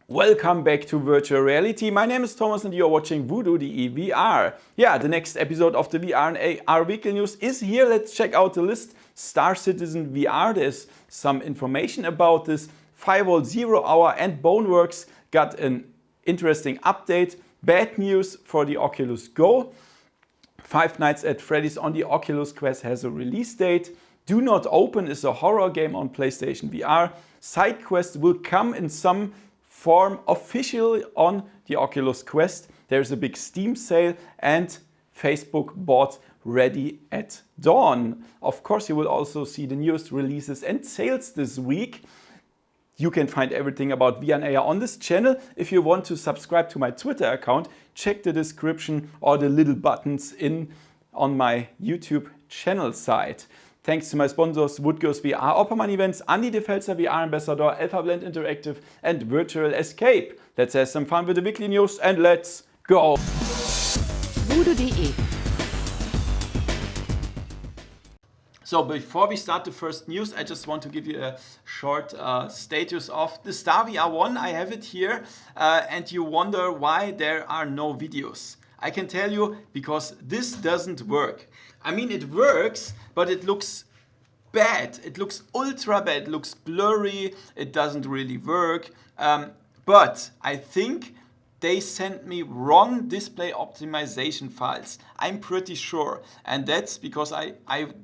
Welcome back to virtual reality. My name is Thomas and you're watching VoodooDE VR. Yeah, the next episode of the VR and AR weekly news is here. Let's check out the list. Star Citizen VR, there's some information about this. Firewall 0 Hour and Boneworks got an interesting update. Bad news for the Oculus Go. Five Nights at Freddy's on the Oculus Quest has a release date. Do Not Open is a horror game on PlayStation VR. SideQuest will come in some form officially on the Oculus Quest. There's a big Steam sale and Facebook bought Ready at Dawn. Of course, you will also see the newest releases and sales this week. You can find everything about VR and AR on this channel. If you want to subscribe to my Twitter account, check the description or the little buttons on my YouTube channel site. Thanks to my sponsors VoodooDE VR, Opperman Events, Andy DeFelser VR Ambassador, Alpha Blend Interactive and Virtual Escape. Let's have some fun with the weekly news and let's go! VoodooDE. So before we start the first news, I just want to give you a short status of the Star VR 1. I have it here and you wonder why there are no videos. I can tell you because this doesn't work. I mean, it works, but it looks bad. It looks ultra bad. It looks blurry. It doesn't really work. But I think they sent me wrong display optimization files. I'm pretty sure. And that's because I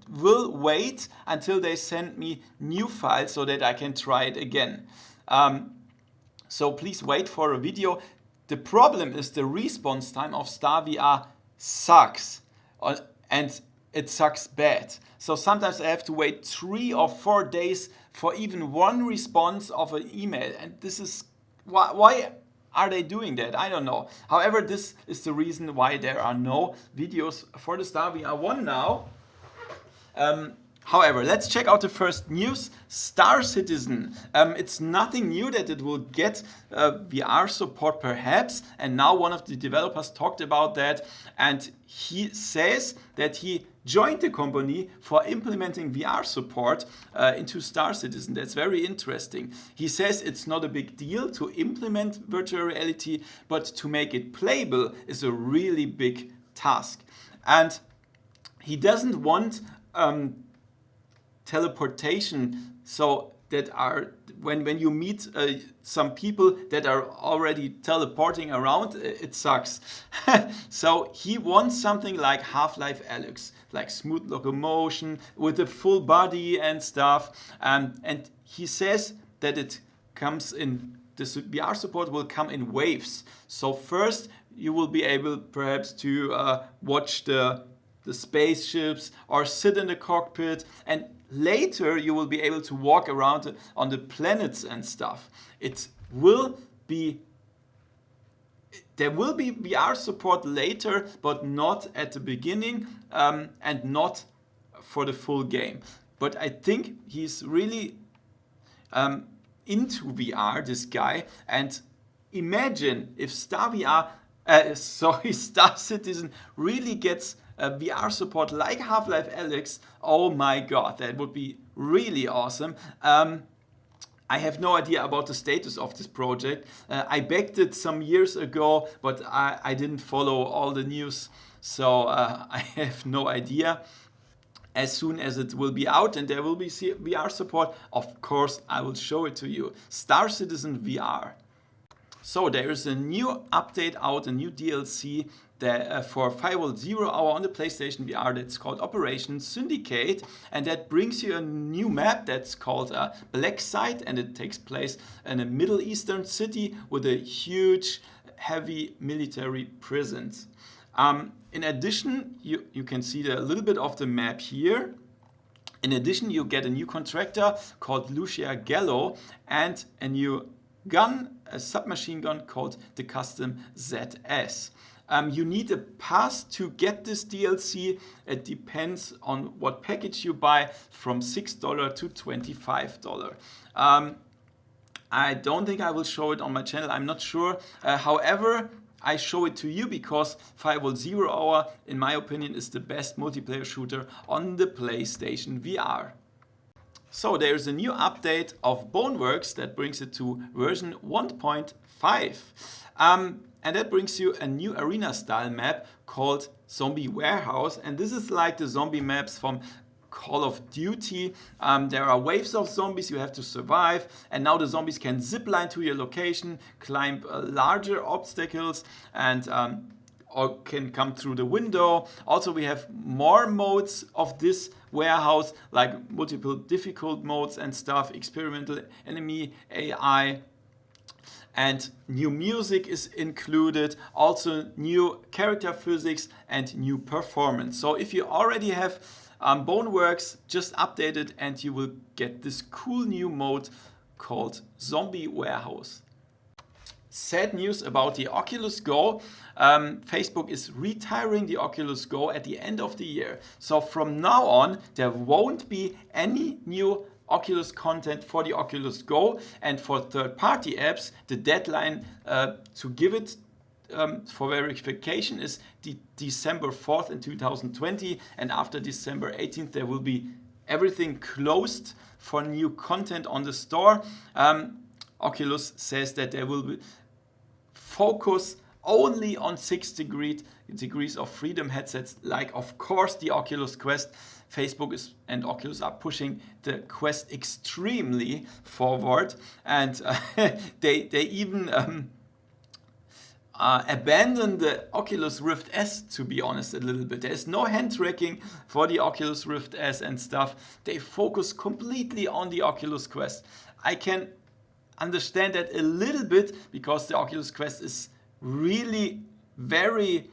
will wait until they send me new files so that I can try it again. So please wait for a video. The problem is the response time of Star VR sucks. And it sucks bad. So sometimes I have to wait 3 or 4 days for even one response of an email. And this is, why are they doing that? I don't know. However, this is the reason why there are no videos for the Star VR 1 now. However, let's check out the first news. Star Citizen. It's nothing new that it will get VR support perhaps. And now one of the developers talked about that. And he says that he joined the company for implementing VR support into Star Citizen. That's very interesting. He says it's not a big deal to implement virtual reality, but to make it playable is a really big task. And he doesn't want teleportation, so that are when you meet some people that are already teleporting around, it sucks. So he wants something like Half-Life Alyx, like smooth locomotion with a full body and stuff. And he says that it comes in, the VR support will come in waves. So first you will be able perhaps to watch the spaceships or sit in the cockpit, and later you will be able to walk around on the planets and stuff. There will be VR support later, but not at the beginning and not for the full game. But I think he's really into VR, this guy, and imagine if Star Citizen really gets VR support like Half-Life Alyx. Oh my god, that would be really awesome. I have no idea about the status of this project. I backed it some years ago, but I didn't follow all the news, so I have no idea. As soon as it will be out and there will be VR support, of course I will show it to you. Star Citizen VR. So there is a new update out, a new DLC for Firewall 0 Hour on the PlayStation VR that's called Operation Syndicate, and that brings you a new map that's called Black Site, and it takes place in a Middle Eastern city with a huge heavy military presence. In addition, you can see a little bit of the map here. In addition, you get a new contractor called Lucia Gallo and a new gun, a submachine gun called the Custom ZS. You need a pass to get this DLC. It depends on what package you buy, from $6 to $25. I don't think I will show it on my channel, I'm not sure. However, I show it to you because Firewall 0 Hour, in my opinion, is the best multiplayer shooter on the PlayStation VR. So there's a new update of Boneworks that brings it to version 1.5. And that brings you a new arena style map called Zombie Warehouse. And this is like the zombie maps from Call of Duty. There are waves of zombies you have to survive, and now the zombies can zipline to your location, climb larger obstacles, and or can come through the window. Also, we have more modes of this warehouse, like multiple difficult modes and stuff, experimental enemy AI, and new music is included, also new character physics and new performance. So if you already have Boneworks, just update it and you will get this cool new mode called Zombie Warehouse. Sad news about the Oculus Go. Facebook is retiring the Oculus Go at the end of the year. So from now on, there won't be any new Oculus content for the Oculus Go, and for third-party apps, the deadline to give it for verification is December 4th in 2020, and after December 18th there will be everything closed for new content on the store. Oculus says that they will focus only on 6 degrees of freedom headsets, like of course the Oculus Quest. Facebook and Oculus are pushing the Quest extremely forward, and they even abandoned the Oculus Rift S, to be honest, a little bit. There's no hand tracking for the Oculus Rift S and stuff. They focus completely on the Oculus Quest. I can understand that a little bit because the Oculus Quest is really very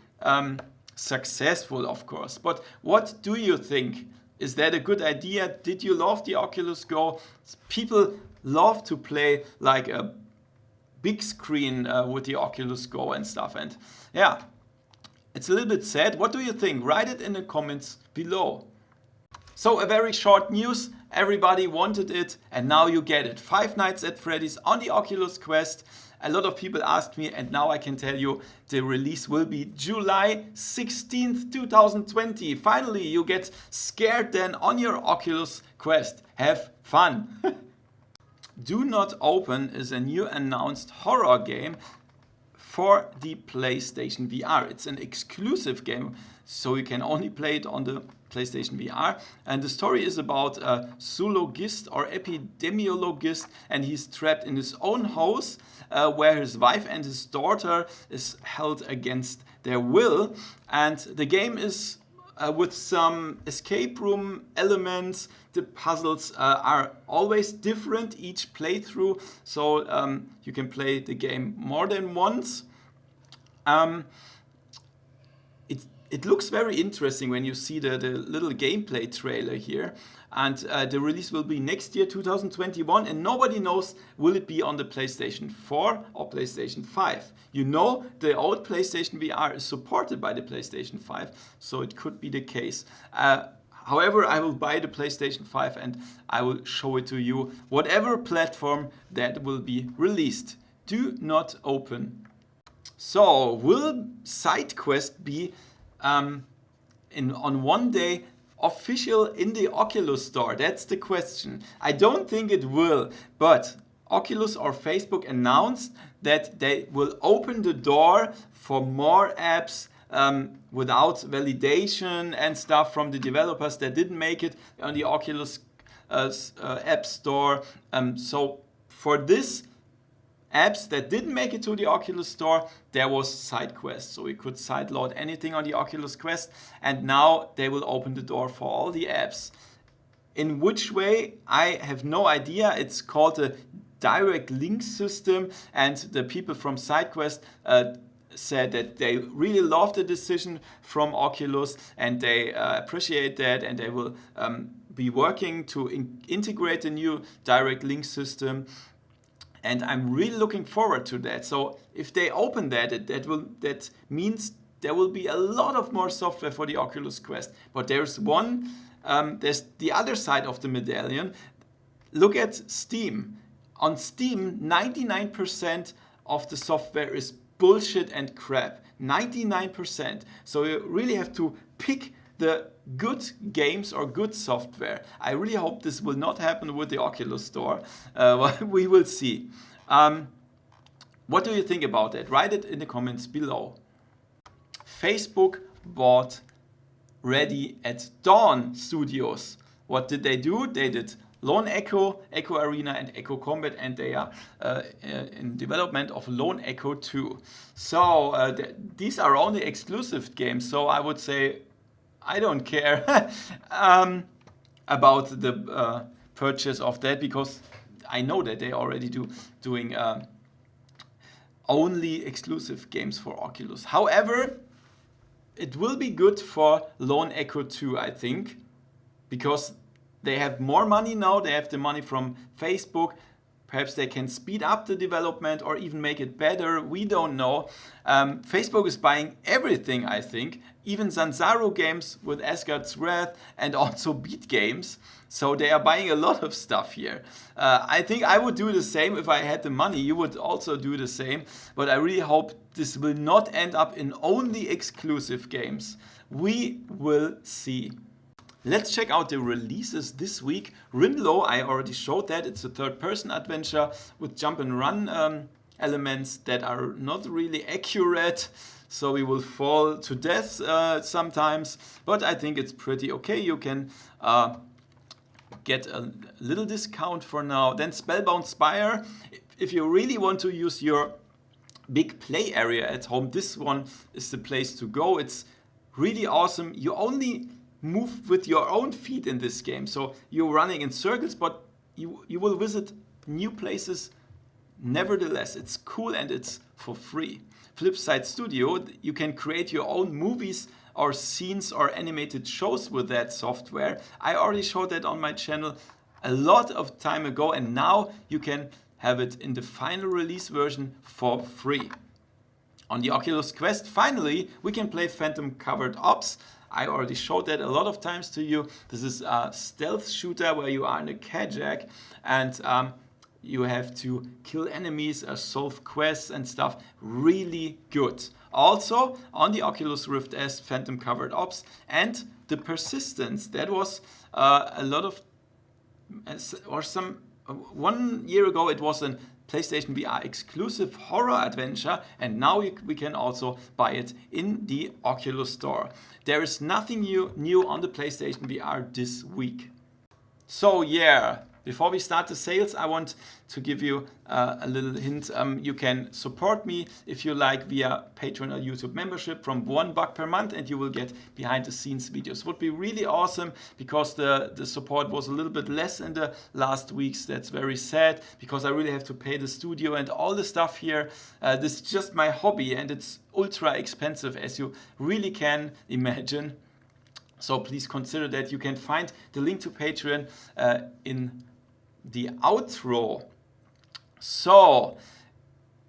successful, of course. But what do you think? Is that a good idea? Did you love the Oculus Go? People love to play like a big screen with the Oculus Go and stuff. And yeah, it's a little bit sad. What do you think? Write it in the comments below. So a very short news. Everybody wanted it and now you get it. Five Nights at Freddy's on the Oculus Quest. A lot of people asked me, and now I can tell you the release will be July 16th, 2020. Finally, you get scared then on your Oculus Quest. Have fun. Do Not Open is a new announced horror game for the PlayStation VR. It's an exclusive game, so you can only play it on the PlayStation VR. And the story is about a zoologist or epidemiologist, and he's trapped in his own house where his wife and his daughter is held against their will. And the game is with some escape room elements. The puzzles are always different each playthrough, so you can play the game more than once. It looks very interesting when you see the little gameplay trailer here. And the release will be next year, 2021. And nobody knows, will it be on the PlayStation 4 or PlayStation 5? You know, the old PlayStation VR is supported by the PlayStation 5. So it could be the case. However, I will buy the PlayStation 5 and I will show it to you. Whatever platform that will be released. Do Not Open. So, will SideQuest be on one day official in the Oculus Store? That's the question. I don't think it will, but Oculus or Facebook announced that they will open the door for more apps without validation and stuff from the developers that didn't make it on the Oculus App Store. So for this apps that didn't make it to the Oculus Store, there was SideQuest. So we could sideload anything on the Oculus Quest, and now they will open the door for all the apps. In which way? I have no idea. It's called a direct link system, and the people from SideQuest said that they really love the decision from Oculus, and they appreciate that, and they will be working to integrate the new direct link system. And I'm really looking forward to that. So if they open that means there will be a lot of more software for the Oculus Quest. But there's the other side of the medallion. Look at Steam. On Steam, 99% of the software is bullshit and crap. 99%. So you really have to pick the good games or good software. I really hope this will not happen with the Oculus Store. We will see. What do you think about that? Write it in the comments below. Facebook bought Ready at Dawn Studios. What did they do? They did Lone Echo, Echo Arena, and Echo Combat, and they are in development of Lone Echo 2. So these are only exclusive games, so I would say I don't care about the purchase of that, because I know that they already doing only exclusive games for Oculus. However, it will be good for Lone Echo 2, I think, because they have more money now. They have the money from Facebook. Perhaps they can speed up the development or even make it better. We don't know. Facebook is buying everything, I think. Even Zanzaru games with Asgard's Wrath and also Beat games. So they are buying a lot of stuff here. I think I would do the same if I had the money. You would also do the same. But I really hope this will not end up in only exclusive games. We will see. Let's check out the releases this week. Rimlo, I already showed that. It's a third-person adventure with jump and run elements that are not really accurate. So we will fall to death sometimes. But I think it's pretty okay. You can get a little discount for now. Then Spellbound Spire. If you really want to use your big play area at home, this one is the place to go. It's really awesome. You only move with your own feet in this game. So you're running in circles, but you will visit new places nevertheless. It's cool and it's for free. Flipside Studio, you can create your own movies or scenes or animated shows with that software. I already showed that on my channel a lot of time ago, and now you can have it in the final release version for free. On the Oculus Quest, finally, we can play Phantom Covered Ops. I already showed that a lot of times to you. This is a stealth shooter where you are in a kajak and you have to kill enemies, solve quests and stuff. Really good. Also on the Oculus Rift S, Phantom Covered Ops and the Persistence. That was a lot of, or some, 1 year ago it was a PlayStation VR exclusive horror adventure, and now we can also buy it in the Oculus Store. There is nothing new on the PlayStation VR this week. So yeah, before we start the sales, I want to give you a little hint. You can support me if you like via Patreon or YouTube membership from $1 per month, and you will get behind the scenes videos. Would be really awesome, because the support was a little bit less in the last weeks. That's very sad, because I really have to pay the studio and all the stuff here. This is just my hobby, and it's ultra expensive, as you really can imagine. So please consider that. You can find the link to Patreon in the outro. So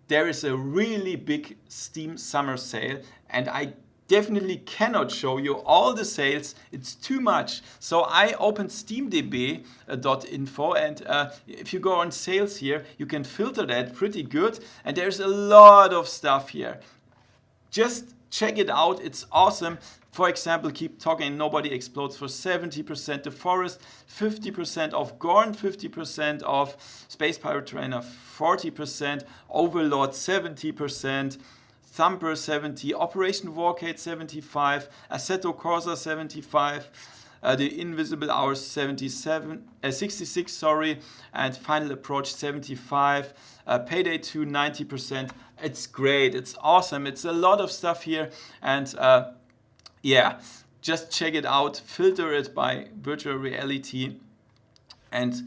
there is a really big Steam summer sale, and I definitely cannot show you all the sales. It's too much. So I opened steamdb.info, and if you go on sales here, you can filter that pretty good, and there's a lot of stuff here. Just check it out. It's awesome. For example, Keep Talking Nobody Explodes for 70%, The Forest 50% off, Gorn 50% off, Space Pirate Trainer 40%, Overlord 70%, Thumper 70%, Operation Warcade 75%, Assetto Corsa 75%, The Invisible Hours 66, sorry, and Final Approach 75%, Payday 2 90%. It's great, it's awesome, it's a lot of stuff here, and yeah, just check it out, filter it by virtual reality, and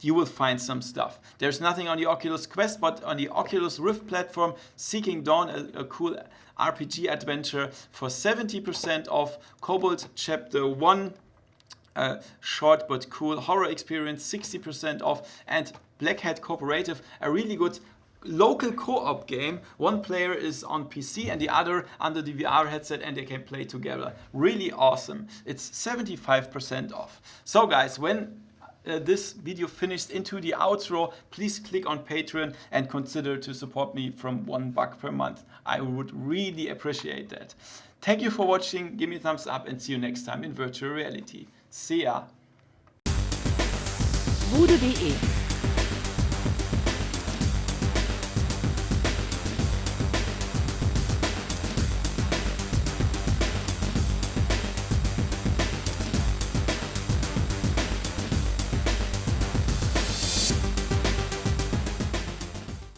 you will find some stuff. There's nothing on the Oculus Quest, but on the Oculus Rift platform, Seeking Dawn, a cool RPG adventure for 70% off, Cobalt Chapter 1, short but cool horror experience, 60% off, and Black Hat Cooperative, a really good local co-op game. One player is on PC and the other under the VR headset, and they can play together. Really awesome. It's 75% off. So guys, when this video finished into the outro, please click on Patreon and consider to support me from $1 per month. I would really appreciate that. Thank you for watching, give me a thumbs up and see you next time in virtual reality. See ya! VoodooDE